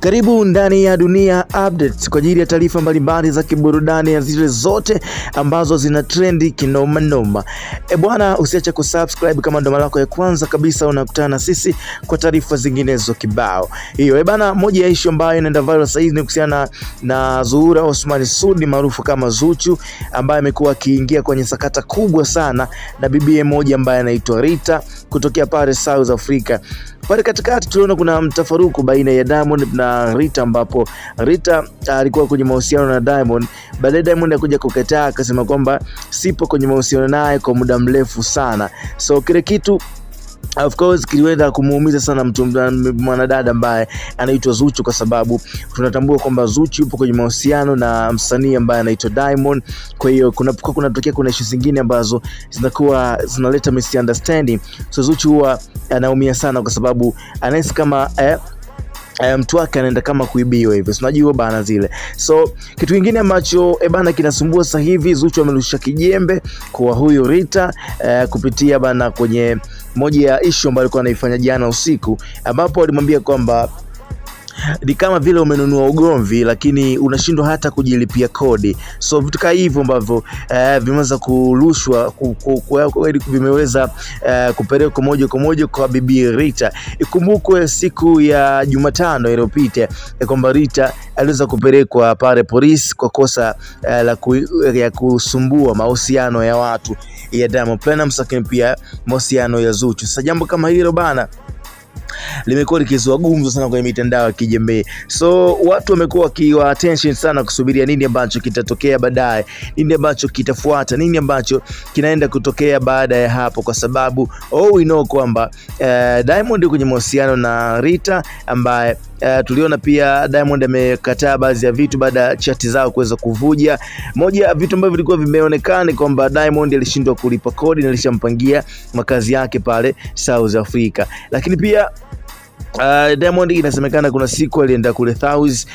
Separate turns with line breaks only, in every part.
Karibu ndani ya Dunia Updates kwa ajili ya taarifa mbalimbali za kiburudani na zile zote ambazo zina trendi kinoma noma. Bwana, usiache kusubscribe kama ndo mara yako ya kwanza kabisa unakutana na sisi kwa taarifa zinginezo kibao. Hiyo bwana, moja ya issue ambayo inaenda viral sasa hivi ni kuhusiana na Zuhura Osman Sudi maarufu kama Zuchu, ambaye amekuwa akiingia kwenye sakata kubwa sana na bibi mmoja ambaye anaitwa Rita kutokea pale South Africa. Pale katikati tuliona kuna mtafaruku baina ya Diamond na Rita, ambapo Rita alikuwa kwenye mahusiano na Diamond. Baadaye Diamond akaja kukataa, akasema kwamba sipo kwenye mahusiano naye kwa muda mrefu sana. So kile kitu of course kiliweza kumuumiza sana mwanadada ambaye anaitwa Zuchu, kwa sababu tunatambua kwamba Zuchu yupo kwenye mahusiano na msanii ambaye anaitwa Diamond. Kwa hiyo kunatokea kuna issues zingine ambazo zinakuwa zinaleta misunderstanding. So Zuchu huwa anaumia sana kwa sababu anahisi kama mtu wake anaenda kama kuibiwa hivyo, unajua bana zile. So kitu kingine ambacho bana kinasumbua sasa hivi, Zuchu amerusha kijembe kwa huyo Rita kupitia bana kwenye moja ya issue ambayo alikuwa anaifanya jana usiku, ambapo alimwambia kwamba ni kama vile umenunua ugomvi lakini unashindwa hata kujilipia kodi. So vitu kama hivyo ambavyo vimeweza kurushwa vimeweza kupelekwa moja kwa moja kwa bibi Rita. Ikumbukwe siku ya Jumatano iliyopita kwamba Rita aliweza kupelekwa pale polisi kwa kosa la kusumbua mahusiano ya watu ya Diamond Platnumz, lakini pia mahusiano ya Zuchu. Sasa jambo kama hilo bana limekuwa likizua gumzo sana kwenye mitandao ya kijamii. So watu wamekuwa wakiwa attention sana kusubiria nini ambacho kitatokea baadaye, nini ambacho kitafuata, nini ambacho kinaenda kutokea baada ya hapo, kwa sababu we know kwamba Diamond kwenye mahusiano na Rita, ambaye tuliona pia Diamond amekataa baadhi ya vitu baada ya chati zao kuweza kuvuja. Moja ya vitu ambavyo vilikuwa vimeonekana kwamba Diamond alishindwa kulipa kodi na alishampangia makazi yake pale South Africa. Lakini pia Diamond inasemekana kuna siku alienda kule South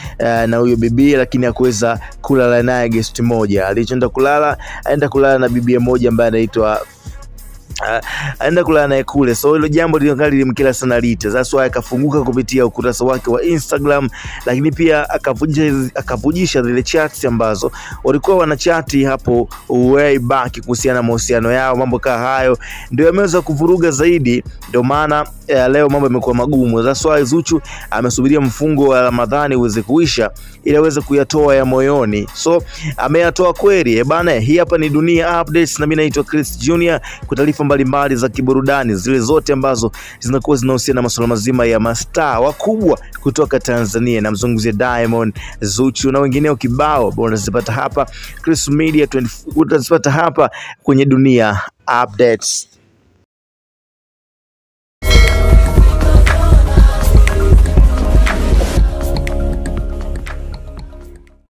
na huyo bibi, lakini hakuweza kulala naye guest moja. Alichoenda kulala, aenda kulala na bibi mmoja ambaye anaitwa aenda kulala naye kule. So hilo jambo lilimkera sana Rita. That's why akafunguka kupitia ukurasa wake wa Instagram, lakini pia akavujisha zile chats ambazo walikuwa wanachati hapo way back kuhusiana na mahusiano yao. Mambo kama hayo ndio yameweza kuvuruga zaidi, ndio maana leo mambo yamekuwa magumu. That's why Zuchu amesubiria mfungo wa Ramadhani uweze kuisha ili aweze kuyatoa ya moyoni. So ameyatoa kweli bana. Hii hapa ni Dunia Updates na mimi naitwa Chris Junior, kwa taarifa mbalimbali za kiburudani zile zote ambazo zinakuwa zinahusiana na masuala mazima ya mastaa wakubwa kutoka Tanzania. Namzungumzia Diamond, Zuchu na wengineo kibao. Unazipata hapa Chris Media 24, utazipata hapa kwenye Dunia Updates.